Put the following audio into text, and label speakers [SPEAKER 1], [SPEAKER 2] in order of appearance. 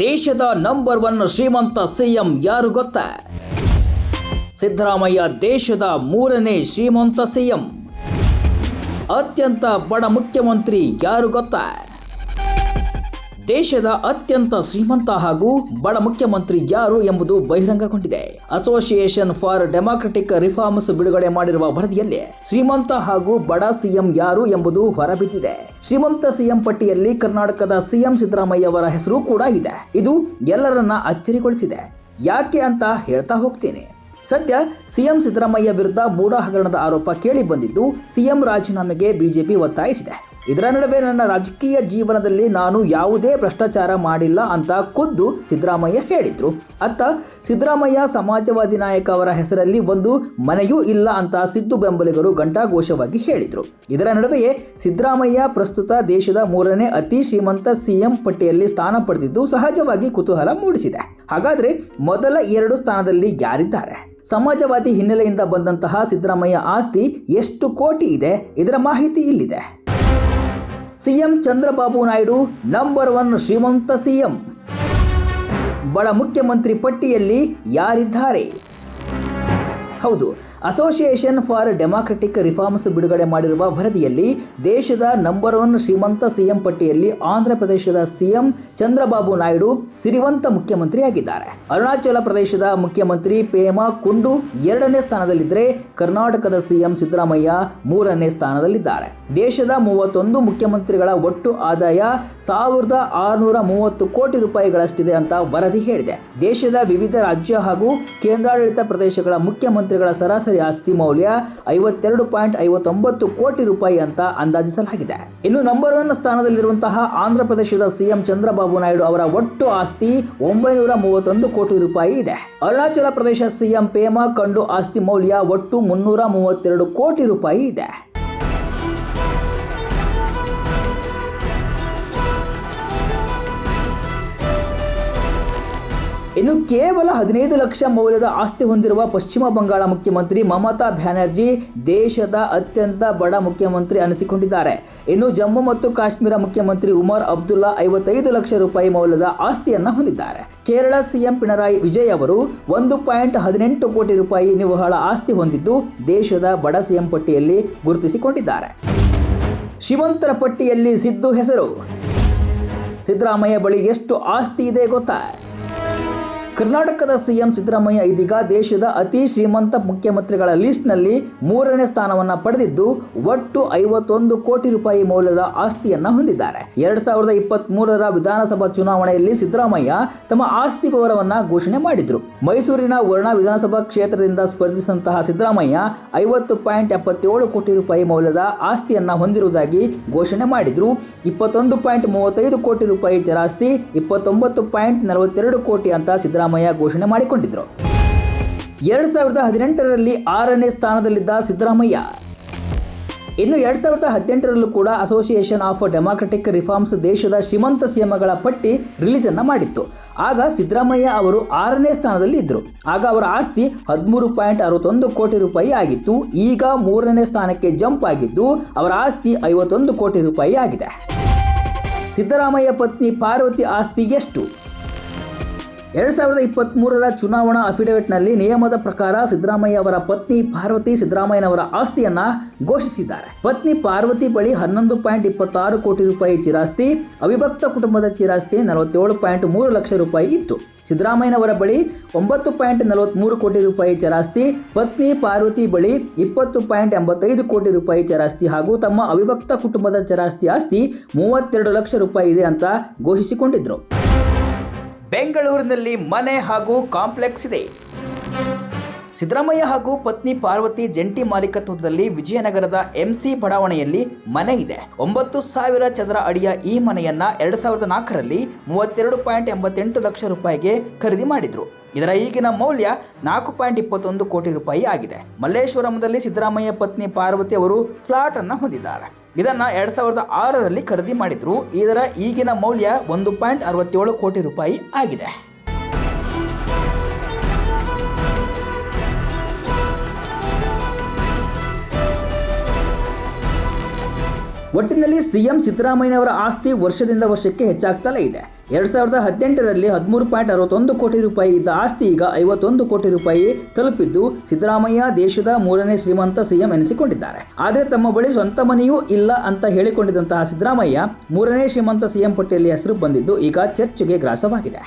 [SPEAKER 1] ದೇಶದ ನಂಬರ್ 1 ಶ್ರೀಮಂತ ಸಿಎಂ ಯಾರು ಗೊತ್ತಾ? ಸಿದ್ದರಾಮಯ್ಯ ದೇಶದ 3ನೇ ಶ್ರೀಮಂತ ಸಿಎಂ. ಅತ್ಯಂತ ಬಡ ಮುಖ್ಯಮಂತ್ರಿ ಯಾರು ಗೊತ್ತಾ? ದೇಶದ ಅತ್ಯಂತ ಶ್ರೀಮಂತ ಹಾಗೂ ಬಡ ಮುಖ್ಯಮಂತ್ರಿ ಯಾರು ಎಂಬುದು ಬಹಿರಂಗಗೊಂಡಿದೆ. ಅಸೋಸಿಯೇಷನ್ ಫಾರ್ ಡೆಮಾಕ್ರೆಟಿಕ್ ರಿಫಾರ್ಮ್ಸ್ ಬಿಡುಗಡೆ ಮಾಡಿರುವ ವರದಿಯಲ್ಲಿ ಶ್ರೀಮಂತ ಹಾಗೂ ಬಡ ಸಿಎಂ ಯಾರು ಎಂಬುದು ಹೊರಬಿದ್ದಿದೆ. ಶ್ರೀಮಂತ ಸಿಎಂ ಪಟ್ಟಿಯಲ್ಲಿ ಕರ್ನಾಟಕದ ಸಿಎಂ ಸಿದ್ದರಾಮಯ್ಯ ಅವರ ಹೆಸರು ಕೂಡ ಇದೆ. ಇದು ಎಲ್ಲರನ್ನ ಅಚ್ಚರಿಗೊಳಿಸಿದೆ. ಯಾಕೆ ಅಂತ ಹೇಳ್ತಾ ಹೋಗ್ತೇನೆ. ಸದ್ಯ ಸಿಎಂ ಸಿದ್ದರಾಮಯ್ಯ ವಿರುದ್ಧ ಮೂಢ ಹಗರಣದ ಆರೋಪ ಕೇಳಿ ಬಂದಿದ್ದು ಸಿಎಂ ರಾಜೀನಾಮೆಗೆ ಬಿಜೆಪಿ ಒತ್ತಾಯಿಸಿದೆ. ಇದರ ನಡುವೆ ನನ್ನ ರಾಜಕೀಯ ಜೀವನದಲ್ಲಿ ನಾನು ಯಾವುದೇ ಭ್ರಷ್ಟಾಚಾರ ಮಾಡಿಲ್ಲ ಅಂತ ಖುದ್ದು ಸಿದ್ದರಾಮಯ್ಯ ಹೇಳಿದ್ರು. ಅತ್ತ ಸಿದ್ದರಾಮಯ್ಯ ಸಮಾಜವಾದಿ ನಾಯಕ ಅವರ ಹೆಸರಲ್ಲಿ ಒಂದು ಮನೆಯೂ ಇಲ್ಲ ಅಂತ ಸಿದ್ದು ಬೆಂಬಲಿಗರು ಘಂಟಾಘೋಷವಾಗಿ ಹೇಳಿದ್ರು. ಇದರ ನಡುವೆಯೇ ಸಿದ್ದರಾಮಯ್ಯ ಪ್ರಸ್ತುತ ದೇಶದ 3ನೇ ಅತಿ ಶ್ರೀಮಂತ ಸಿಎಂ ಪಟ್ಟಿಯಲ್ಲಿ ಸ್ಥಾನ ಪಡೆದಿದ್ದು ಸಹಜವಾಗಿ ಕುತೂಹಲ ಮೂಡಿಸಿದೆ. ಹಾಗಾದ್ರೆ ಮೊದಲ 2 ಸ್ಥಾನದಲ್ಲಿ ಯಾರಿದ್ದಾರೆ? ಸಮಾಜವಾದಿ ಹಿನ್ನೆಲೆಯಿಂದ ಬಂದಂತಹ ಸಿದ್ದರಾಮಯ್ಯ ಆಸ್ತಿ ಎಷ್ಟು ಕೋಟಿ ಇದೆ? ಇದರ ಮಾಹಿತಿ ಇಲ್ಲಿದೆ. ಸಿಎಂ ಚಂದ್ರಬಾಬು ನಾಯ್ಡು ನಂಬರ್ 1 ಶ್ರೀಮಂತ ಸಿಎಂ. ಬಡ ಮುಖ್ಯಮಂತ್ರಿ ಪಟ್ಟಿಯಲ್ಲಿ ಯಾರಿದ್ದಾರೆ? ಹೌದು, ಅಸೋಸಿಯೇಷನ್ ಫಾರ್ ಡೆಮಾಕ್ರೆಟಿಕ್ ರಿಫಾರ್ಮ್ಸ್ ಬಿಡುಗಡೆ ಮಾಡಿರುವ ವರದಿಯಲ್ಲಿ ದೇಶದ ನಂಬರ್ 1 ಶ್ರೀಮಂತ ಸಿಎಂ ಪಟ್ಟಿಯಲ್ಲಿ ಆಂಧ್ರ ಪ್ರದೇಶದ ಸಿಎಂ ಚಂದ್ರಬಾಬು ನಾಯ್ಡು ಸಿರಿವಂತ ಮುಖ್ಯಮಂತ್ರಿಯಾಗಿದ್ದಾರೆ. ಅರುಣಾಚಲ ಪ್ರದೇಶದ ಮುಖ್ಯಮಂತ್ರಿ ಪೇಮಾ ಖಂಡು 2ನೇ ಸ್ಥಾನದಲ್ಲಿದ್ದರೆ ಕರ್ನಾಟಕದ ಸಿಎಂ ಸಿದ್ದರಾಮಯ್ಯ 3ನೇ ಸ್ಥಾನದಲ್ಲಿದ್ದಾರೆ. ದೇಶದ 31 ಮುಖ್ಯಮಂತ್ರಿಗಳ ಒಟ್ಟು ಆದಾಯ 1630 ಕೋಟಿ ರೂಪಾಯಿಗಳಷ್ಟಿದೆ ಅಂತ ವರದಿ ಹೇಳಿದೆ. ದೇಶದ ವಿವಿಧ ರಾಜ್ಯ ಹಾಗೂ ಕೇಂದ್ರಾಡಳಿತ ಪ್ರದೇಶಗಳ ಮುಖ್ಯಮಂತ್ರಿಗಳ ಸರಾಸರಿ ಆಸ್ತಿ ಮೌಲ್ಯ 52.59 ಕೋಟಿ ರೂಪಾಯಿ ಅಂತ ಅಂದಾಜಿಸಲಾಗಿದೆ. ಇನ್ನು ನಂಬರ್ 1 ಸ್ಥಾನದಲ್ಲಿರುವಂತಹ ಆಂಧ್ರ ಪ್ರದೇಶದ ಸಿಎಂ ಚಂದ್ರಬಾಬು ನಾಯ್ಡು ಅವರ ಒಟ್ಟು ಆಸ್ತಿ 931 ಕೋಟಿ ರೂಪಾಯಿ ಇದೆ. ಅರುಣಾಚಲ ಪ್ರದೇಶ ಸಿಎಂ ಪೇಮಾ ಖಂಡು ಆಸ್ತಿ ಮೌಲ್ಯ ಒಟ್ಟು 332 ಕೋಟಿ ರೂಪಾಯಿ ಇದೆ. ಇನ್ನು ಕೇವಲ 15 ಲಕ್ಷ ಮೌಲ್ಯದ ಆಸ್ತಿ ಹೊಂದಿರುವ ಪಶ್ಚಿಮ ಬಂಗಾಳ ಮುಖ್ಯಮಂತ್ರಿ ಮಮತಾ ಬ್ಯಾನರ್ಜಿ ದೇಶದ ಅತ್ಯಂತ ಬಡ ಮುಖ್ಯಮಂತ್ರಿ ಅನಿಸಿಕೊಂಡಿದ್ದಾರೆ. ಇನ್ನು ಜಮ್ಮು ಮತ್ತು ಕಾಶ್ಮೀರ ಮುಖ್ಯಮಂತ್ರಿ ಉಮರ್ ಅಬ್ದುಲ್ಲಾ 55 ಲಕ್ಷ ರೂಪಾಯಿ ಮೌಲ್ಯದ ಆಸ್ತಿಯನ್ನ ಹೊಂದಿದ್ದಾರೆ. ಕೇರಳ ಸಿಎಂ ಪಿಣರಾಯಿ ವಿಜಯ್ ಅವರು 1.18 ಕೋಟಿ ರೂಪಾಯಿ ನಿವ್ವಳ ಆಸ್ತಿ ಹೊಂದಿದ್ದು ದೇಶದ ಬಡ ಸಿಎಂ ಪಟ್ಟಿಯಲ್ಲಿ ಗುರುತಿಸಿಕೊಂಡಿದ್ದಾರೆ. ಶ್ರೀಮಂತರ ಪಟ್ಟಿಯಲ್ಲಿ ಸಿದ್ದು ಹೆಸರು. ಸಿದ್ದರಾಮಯ್ಯ ಬಳಿ ಎಷ್ಟು ಆಸ್ತಿ ಇದೆ ಗೊತ್ತಾ? ಕರ್ನಾಟಕದ ಸಿಎಂ ಸಿದ್ದರಾಮಯ್ಯ ಇದೀಗ ದೇಶದ ಅತಿ ಶ್ರೀಮಂತ ಮುಖ್ಯಮಂತ್ರಿಗಳ ಲಿಸ್ಟ್ನಲ್ಲಿ 3ನೇ ಸ್ಥಾನವನ್ನು ಪಡೆದಿದ್ದು ಒಟ್ಟು 51 ಕೋಟಿ ರೂಪಾಯಿ ಮೌಲ್ಯದ ಆಸ್ತಿಯನ್ನ ಹೊಂದಿದ್ದಾರೆ. 2023ರ ವಿಧಾನಸಭಾ ಚುನಾವಣೆಯಲ್ಲಿ ಸಿದ್ದರಾಮಯ್ಯ ತಮ್ಮ ಆಸ್ತಿ ವಿವರವನ್ನ ಘೋಷಣೆ ಮಾಡಿದ್ರು. ಮೈಸೂರಿನ ವರ್ಣ ವಿಧಾನಸಭಾ ಕ್ಷೇತ್ರದಿಂದ ಸ್ಪರ್ಧಿಸಿದಂತಹ ಸಿದ್ದರಾಮಯ್ಯ 50.77 ಕೋಟಿ ರೂಪಾಯಿ ಮೌಲ್ಯದ ಆಸ್ತಿಯನ್ನ ಹೊಂದಿರುವುದಾಗಿ ಘೋಷಣೆ ಮಾಡಿದ್ರು. 21.35 ಕೋಟಿ ರೂಪಾಯಿ ಚರಾಸ್ತಿ, 29.42 ಕೋಟಿ ಅಂತ ಸಿದ್ದರಾಮಯ್ಯ ಘೋಷಣೆ ಮಾಡಿಕೊಂಡಿದ್ರು. 2018ರಲ್ಲಿ 6ನೇ ಸ್ಥಾನದಲ್ಲಿದ್ದ ಸಿದ್ದರಾಮಯ್ಯ. ಇನ್ನು 2018ರಲ್ಲೂ ಕೂಡ ಅಸೋಸಿಯೇಷನ್ ಆಫ್ ಡೆಮಾಕ್ರೆಟಿಕ್ ರಿಫಾರ್ಮ್ಸ್ ದೇಶದ ಶ್ರೀಮಂತ ಸಿಎಂಗಳ ಪಟ್ಟಿ ರಿಲೀಸ್ ಅನ್ನ ಮಾಡಿತ್ತು. ಆಗ ಸಿದ್ದರಾಮಯ್ಯ ಅವರು 6ನೇ ಸ್ಥಾನದಲ್ಲಿ ಇದ್ದರು. ಆಗ ಅವರ ಆಸ್ತಿ 13.61 ಕೋಟಿ ರೂಪಾಯಿ ಆಗಿತ್ತು. ಈಗ 3ನೇ ಸ್ಥಾನಕ್ಕೆ ಜಂಪ್ ಆಗಿದ್ದು ಅವರ ಆಸ್ತಿ 51 ಕೋಟಿ ರೂಪಾಯಿ ಆಗಿದೆ. ಸಿದ್ದರಾಮಯ್ಯ ಪತ್ನಿ ಪಾರ್ವತಿ ಆಸ್ತಿ ಎಷ್ಟು? 2023ರ ಚುನಾವಣಾ ಅಫಿಡವಿಟ್ನಲ್ಲಿ ನಿಯಮದ ಪ್ರಕಾರ ಸಿದ್ದರಾಮಯ್ಯ ಅವರ ಪತ್ನಿ ಪಾರ್ವತಿ ಸಿದ್ದರಾಮಯ್ಯನವರ ಆಸ್ತಿಯನ್ನ ಘೋಷಿಸಿದ್ದಾರೆ. ಪತ್ನಿ ಪಾರ್ವತಿ ಬಳಿ 11.26 ಕೋಟಿ ರೂಪಾಯಿ ಚಿರಾಸ್ತಿ, ಅವಿಭಕ್ತ ಕುಟುಂಬದ ಚಿರಾಸ್ತಿ 47.3 ಲಕ್ಷ ರೂಪಾಯಿ ಇತ್ತು. ಸಿದ್ದರಾಮಯ್ಯನವರ ಬಳಿ 9.43 ಕೋಟಿ ರೂಪಾಯಿ ಚರಾಸ್ತಿ, ಪತ್ನಿ ಪಾರ್ವತಿ ಬಳಿ 20.85 ಕೋಟಿ ರೂಪಾಯಿ ಚರಾಸ್ತಿ ಹಾಗೂ ತಮ್ಮ ಅವಿಭಕ್ತ ಕುಟುಂಬದ ಚರಾಸ್ತಿ ಆಸ್ತಿ 32 ಲಕ್ಷ ರೂಪಾಯಿ ಇದೆ ಅಂತ ಘೋಷಿಸಿಕೊಂಡಿದ್ರು. ಬೆಂಗಳೂರಿನಲ್ಲಿ ಮನೆ ಹಾಗೂ ಕಾಂಪ್ಲೆಕ್ಸ್ ಇದೆ. ಸಿದ್ದರಾಮಯ್ಯ ಹಾಗೂ ಪತ್ನಿ ಪಾರ್ವತಿ ಜಂಟಿ ಮಾಲೀಕತ್ವದಲ್ಲಿ ವಿಜಯನಗರದ ಎಂಸಿ ಬಡಾವಣೆಯಲ್ಲಿ ಮನೆ ಇದೆ. 9,000 ಚದರ ಅಡಿಯ ಈ ಮನೆಯನ್ನ 2004ರಲ್ಲಿ 32.88 ಲಕ್ಷ ರೂಪಾಯಿಗೆ ಖರೀದಿ ಮಾಡಿದ್ರು. ಇದರ ಈಗಿನ ಮೌಲ್ಯ 4.21 ಕೋಟಿ ರೂಪಾಯಿ ಆಗಿದೆ. ಮಲ್ಲೇಶ್ವರಂದಲ್ಲಿ ಸಿದ್ದರಾಮಯ್ಯ ಪತ್ನಿ ಪಾರ್ವತಿ ಅವರು ಫ್ಲಾಟ್ ಅನ್ನು ಹೊಂದಿದ್ದಾರೆ. ಇದನ್ನ 2006ರಲ್ಲಿ ಖರೀದಿ ಮಾಡಿದ್ರು. ಇದರ ಈಗಿನ ಮೌಲ್ಯ 1.67 ಕೋಟಿ ರೂಪಾಯಿ ಆಗಿದೆ. ಒಟ್ಟಿನಲ್ಲಿ ಸಿಎಂ ಸಿದ್ದರಾಮಯ್ಯನವರ ಆಸ್ತಿ ವರ್ಷದಿಂದ ವರ್ಷಕ್ಕೆ ಹೆಚ್ಚಾಗ್ತಲೇ ಇದೆ. 2018ರಲ್ಲಿ 13.61 ಕೋಟಿ ರೂಪಾಯಿ ಇದ್ದ ಆಸ್ತಿ ಈಗ 51 ಕೋಟಿ ರೂಪಾಯಿ ತಲುಪಿದ್ದು, ಸಿದ್ದರಾಮಯ್ಯ ದೇಶದ 3ನೇ ಶ್ರೀಮಂತ ಸಿಎಂ ಎನಿಸಿಕೊಂಡಿದ್ದಾರೆ. ಆದರೆ ತಮ್ಮ ಬಳಿ ಸ್ವಂತ ಮನೆಯೂ ಇಲ್ಲ ಅಂತ ಹೇಳಿಕೊಂಡಿದ್ದಂತಹ ಸಿದ್ದರಾಮಯ್ಯ 3ನೇ ಶ್ರೀಮಂತ ಸಿಎಂ ಪಟ್ಟಿಯಲ್ಲಿ ಹೆಸರು ಬಂದಿದ್ದು ಈಗ ಚರ್ಚೆಗೆ ಗ್ರಾಸವಾಗಿದೆ.